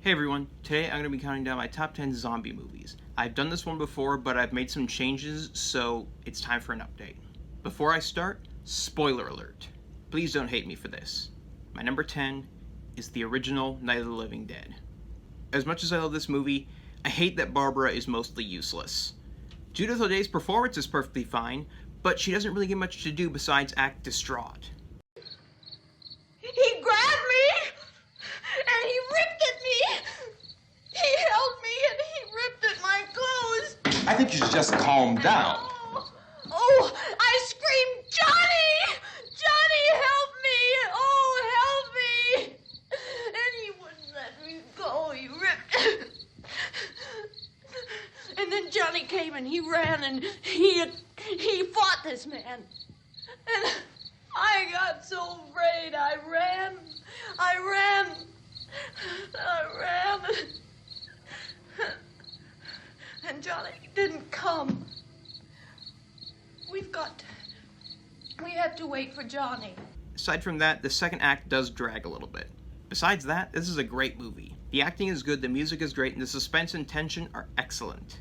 Hey everyone, today I'm going to be counting down my top 10 zombie movies. I've done this one before, but I've made some changes, so it's time for an update. Before I start, spoiler alert. Please don't hate me for this. My number 10 is the original Night of the Living Dead. As much as I love this movie, I hate that Barbara is mostly useless. Judith O'Dea's performance is perfectly fine, but she doesn't really get much to do besides act distraught. He grabbed me, and he ripped at me. He held me, and he ripped at my clothes. I think you should just calm down. Oh, I screamed, Johnny! Johnny, help me! Oh, help me! And he wouldn't let me go. He ripped. And then Johnny came, and he ran, and he fought this man. And I got so afraid. I ran. And Johnny didn't come. We have to wait for Johnny. Aside from that, the second act does drag a little bit. Besides that, this is a great movie. The acting is good, the music is great, and the suspense and tension are excellent.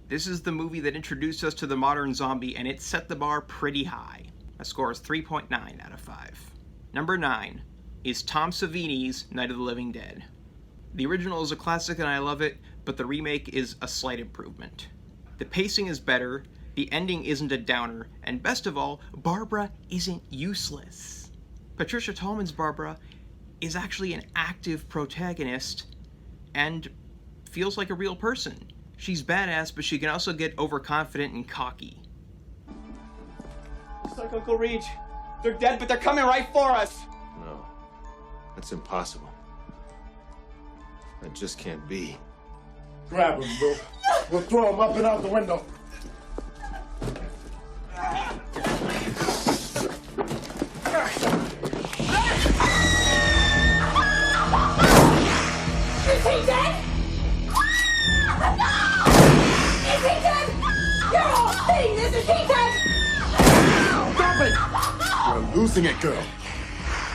This is the movie that introduced us to the modern zombie, and it set the bar pretty high. My score is 3.9 out of 5. Number 9 is Tom Savini's Night of the Living Dead. The original is a classic and I love it, but the remake is a slight improvement. The pacing is better, the ending isn't a downer, and best of all, Barbara isn't useless. Patricia Tallman's Barbara is actually an active protagonist and feels like a real person. She's badass, but she can also get overconfident and cocky. It's like Uncle Reach. They're dead, but they're coming right for us. No, that's impossible. That just can't be. Grab him, bro. We'll throw him up and out the window. Is he dead? No! Is he dead? You're all saying this. Is he dead? Stop it! You're losing it, girl.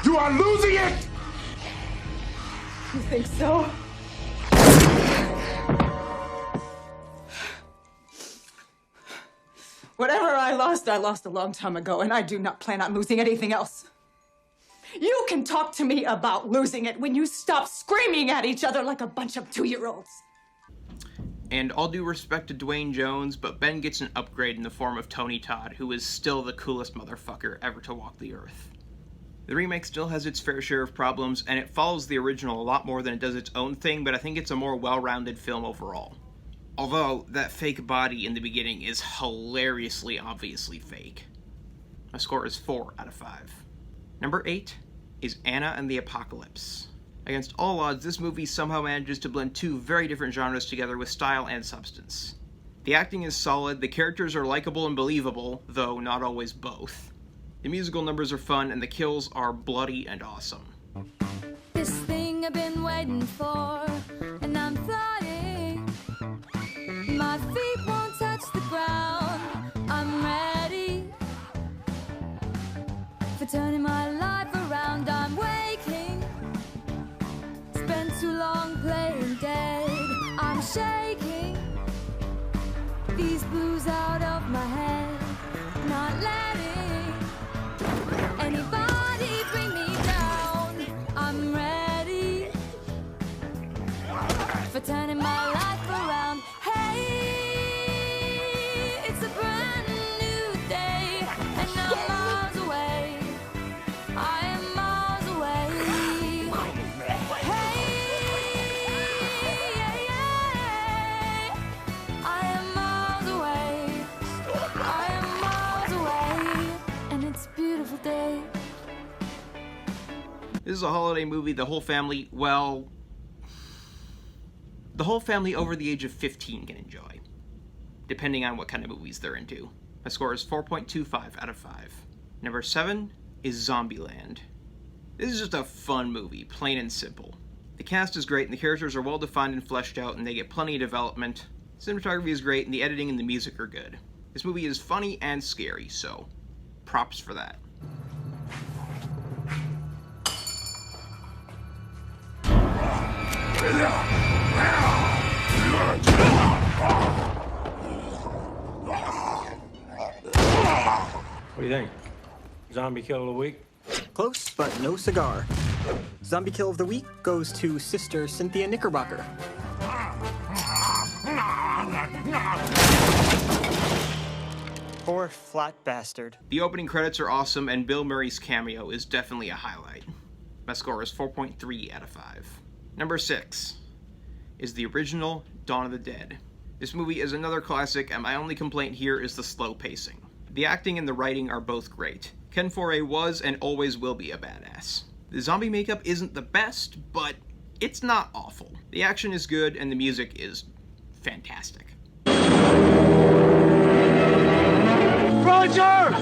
You are losing it! You think so? Whatever I lost a long time ago, and I do not plan on losing anything else. You can talk to me about losing it when you stop screaming at each other like a bunch of 2-year-olds. And all due respect to Dwayne Jones, but Ben gets an upgrade in the form of Tony Todd, who is still the coolest motherfucker ever to walk the earth. The remake still has its fair share of problems, and it follows the original a lot more than it does its own thing, but I think it's a more well-rounded film overall. Although, that fake body in the beginning is hilariously obviously fake. My score is 4 out of 5. Number 8 is Anna and the Apocalypse. Against all odds, this movie somehow manages to blend two very different genres together with style and substance. The acting is solid, the characters are likable and believable, though not always both. The musical numbers are fun, and the kills are bloody and awesome. This thing I've been waiting for, and I'm flying. My feet won't touch the ground. I'm ready for turning my life around. I'm waking. Spent too long playing dead. I'm shaking these blues out of my head. Not letting anybody bring me down. I'm ready for turning my life around. It's a brand new day, and I'm miles away. I am miles away. I am miles away. I am miles away, and it's a beautiful day. This is a holiday movie the whole family, well, the whole family over the age of 15 can enjoy, depending on what kind of movies they're into. My score is 4.25 out of 5. Number 7 is Zombieland. This is just a fun movie, plain and simple. The cast is great, and the characters are well defined and fleshed out, and they get plenty of development. Cinematography is great, and the editing and the music are good. This movie is funny and scary, so props for that. What do you think? Zombie kill of the week? Close, but no cigar. Zombie kill of the week goes to Sister Cynthia Knickerbocker. Poor flat bastard. The opening credits are awesome, and Bill Murray's cameo is definitely a highlight. My score is 4.3 out of 5. Number 6 is the original Dawn of the Dead. This movie is another classic, and my only complaint here is the slow pacing. The acting and the writing are both great. Ken Foree was and always will be a badass. The zombie makeup isn't the best, but it's not awful. The action is good, and the music is fantastic. Roger!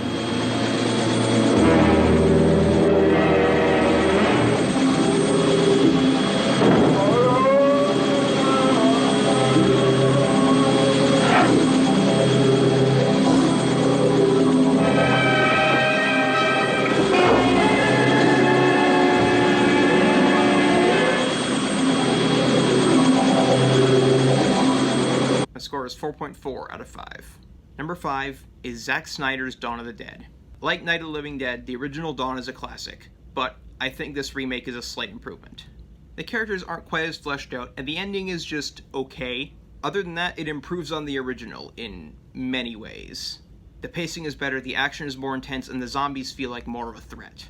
My score is 4.4 out of 5. Number 5 is Zack Snyder's Dawn of the Dead. Like Night of the Living Dead, the original Dawn is a classic, but I think this remake is a slight improvement. The characters aren't quite as fleshed out, and the ending is just okay. Other than that, it improves on the original in many ways. The pacing is better, the action is more intense, and the zombies feel like more of a threat.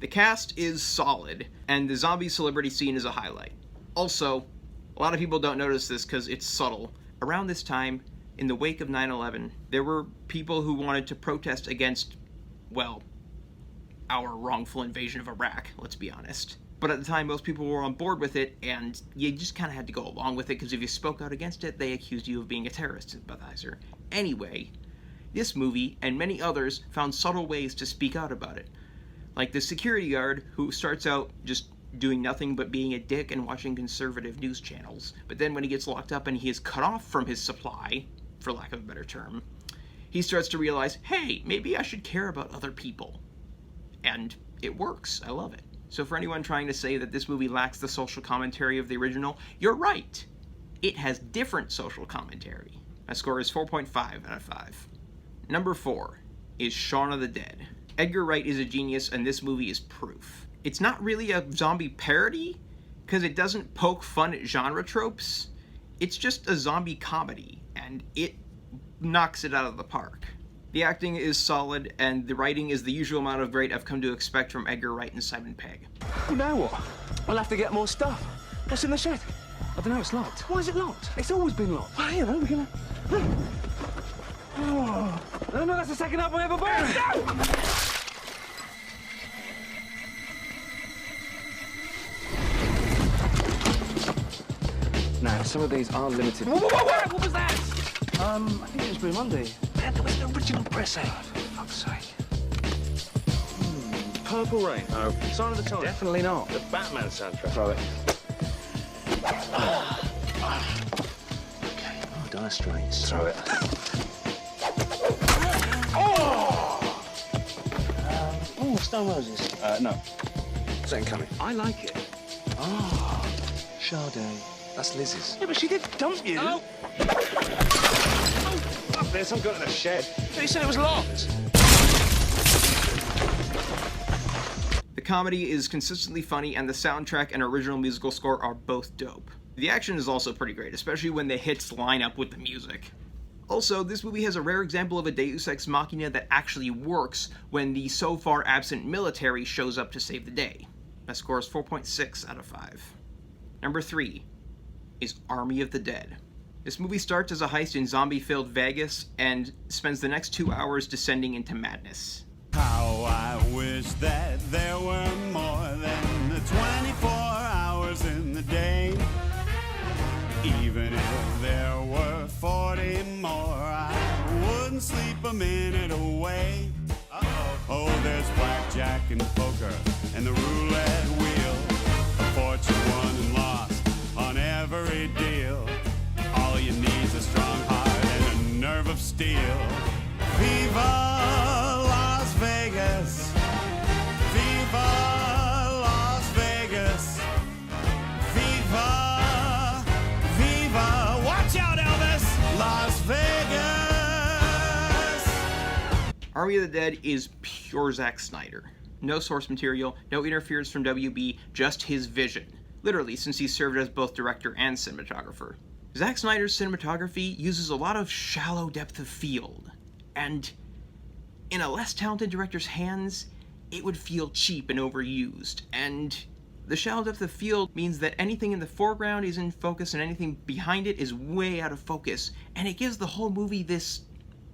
The cast is solid, and the zombie celebrity scene is a highlight. Also, a lot of people don't notice this because it's subtle. Around this time, in the wake of 9/11, there were people who wanted to protest against, well, our wrongful invasion of Iraq, let's be honest. But at the time, most people were on board with it, and you just kind of had to go along with it, because if you spoke out against it, they accused you of being a terrorist sympathizer. Anyway, this movie, and many others, found subtle ways to speak out about it. Like the security guard, who starts out just doing nothing but being a dick and watching conservative news channels, but then when he gets locked up and he is cut off from his supply, for lack of a better term, he starts to realize, hey, maybe I should care about other people. And it works. I love it. So for anyone trying to say that this movie lacks the social commentary of the original, you're right. It has different social commentary. My score is 4.5 out of 5. Number 4 is Shaun of the Dead. Edgar Wright is a genius, and this movie is proof. It's not really a zombie parody, because it doesn't poke fun at genre tropes. It's just a zombie comedy, and it knocks it out of the park. The acting is solid, and the writing is the usual amount of great I've come to expect from Edgar Wright and Simon Pegg. Well, now what? I'll have to get more stuff. What's in the shed? I don't know, it's locked. Why is it locked? It's always been locked. Well, you know, we're gonna... Oh. No, that's the second up I ever bought. No! Now, some of these are limited. Whoa! What was that? I think it was Blue Monday. Man, there was an original pressing. For fuck's sake. Purple Rain. No. Sign of the Times. Definitely not. The Batman soundtrack. Throw it. Okay. Oh, Dire Straits. Throw it. Oh, Stone Roses. No. Second Coming. I like it. Oh, Sade. That's Liz's. Yeah, but she did dump you. Oh! Oh, fuck, there's some guy in a shed. You said it was locked. The comedy is consistently funny, and the soundtrack and original musical score are both dope. The action is also pretty great, especially when the hits line up with the music. Also, this movie has a rare example of a Deus Ex Machina that actually works when the so far absent military shows up to save the day. My score is 4.6 out of 5. Number 3 is Army of the Dead. This movie starts as a heist in zombie-filled Vegas and spends the next 2 hours descending into madness. How I wish wish that there were more than the 24 hours in the day. Even if there were 40 more, I wouldn't sleep a minute away. Oh, there's blackjack and poker and the roulette wheel, a fortune won and lost on every deal. All you need's a strong heart and a nerve of steel. Viva Las Vegas! Viva Las Vegas! Viva! Viva! Watch out, Elvis! Las Vegas! Army of the Dead is pure Zack Snyder. No source material, no interference from WB, just his vision. Literally, since he served as both director and cinematographer. Zack Snyder's cinematography uses a lot of shallow depth of field, and in a less talented director's hands, it would feel cheap and overused, and the shallow depth of field means that anything in the foreground is in focus and anything behind it is way out of focus, and it gives the whole movie this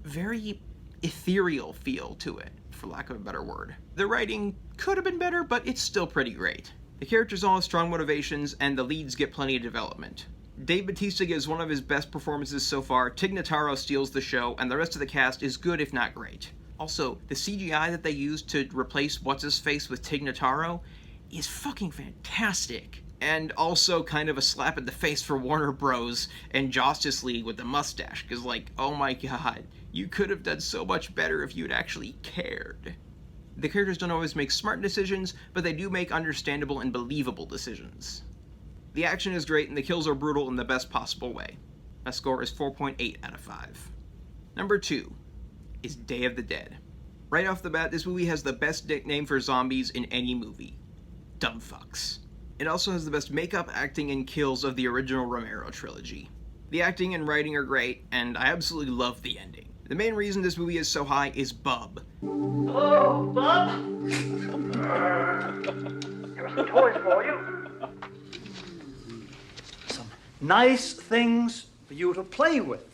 very ethereal feel to it, for lack of a better word. The writing could have been better, but it's still pretty great. The characters all have strong motivations, and the leads get plenty of development. Dave Bautista gives one of his best performances so far, Tig Notaro steals the show, and the rest of the cast is good if not great. Also, the CGI that they used to replace What's-His-Face with Tig Notaro is fucking fantastic. And also kind of a slap in the face for Warner Bros. And Justice League with the mustache, because like, oh my god, you could have done so much better if you'd actually cared. The characters don't always make smart decisions, but they do make understandable and believable decisions. The action is great and the kills are brutal in the best possible way. My score is 4.8 out of 5. Number 2 is Day of the Dead. Right off the bat, this movie has the best nickname for zombies in any movie. Dumb fucks. It also has the best makeup, acting, and kills of the original Romero trilogy. The acting and writing are great, and I absolutely love the ending. The main reason this movie is so high is Bub. Hello, Bub. Here are some toys for you. Some nice things for you to play with.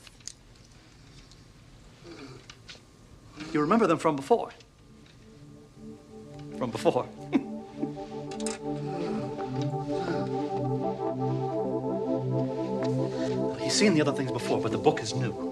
You remember them from before? From before. You've seen the other things before, but the book is new.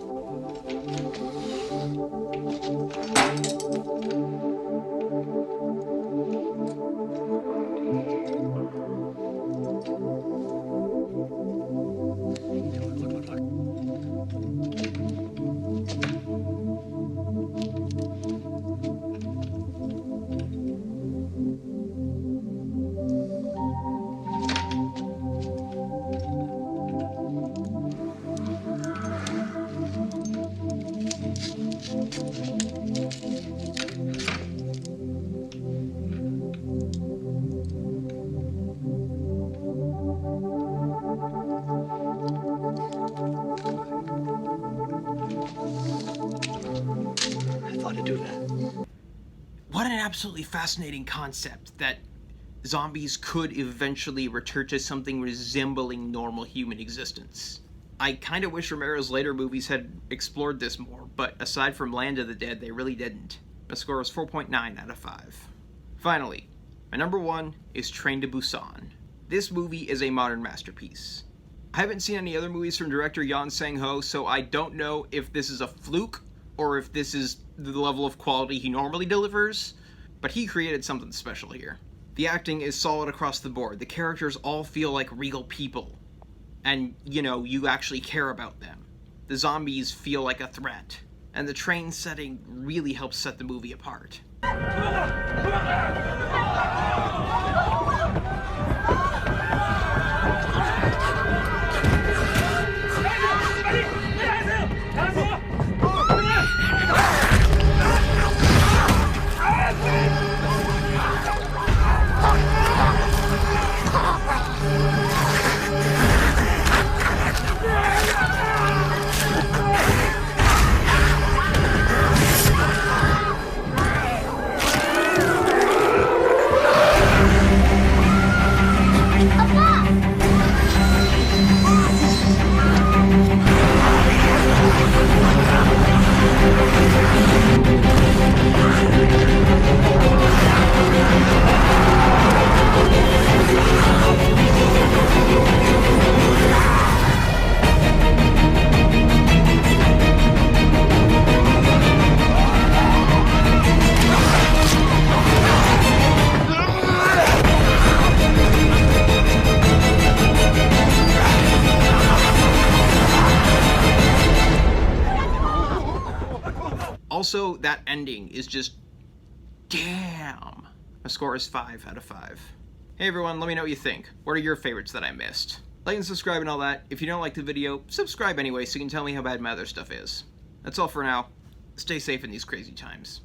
What an absolutely fascinating concept that zombies could eventually return to something resembling normal human existence. I kind of wish Romero's later movies had explored this more, but aside from Land of the Dead, they really didn't. My score is 4.9 out of 5. Finally, my number 1 is Train to Busan. This movie is a modern masterpiece. I haven't seen any other movies from director Yeon Sang-ho, so I don't know if this is a fluke or if this is the level of quality he normally delivers, but he created something special here. The acting is solid across the board. The characters all feel like real people. And, you know, you actually care about them. The zombies feel like a threat. And the train setting really helps set the movie apart. Also, that ending is just... damn. My score is 5 out of 5. Hey everyone, let me know what you think. What are your favorites that I missed? Like and subscribe and all that. If you don't like the video, subscribe anyway so you can tell me how bad my other stuff is. That's all for now. Stay safe in these crazy times.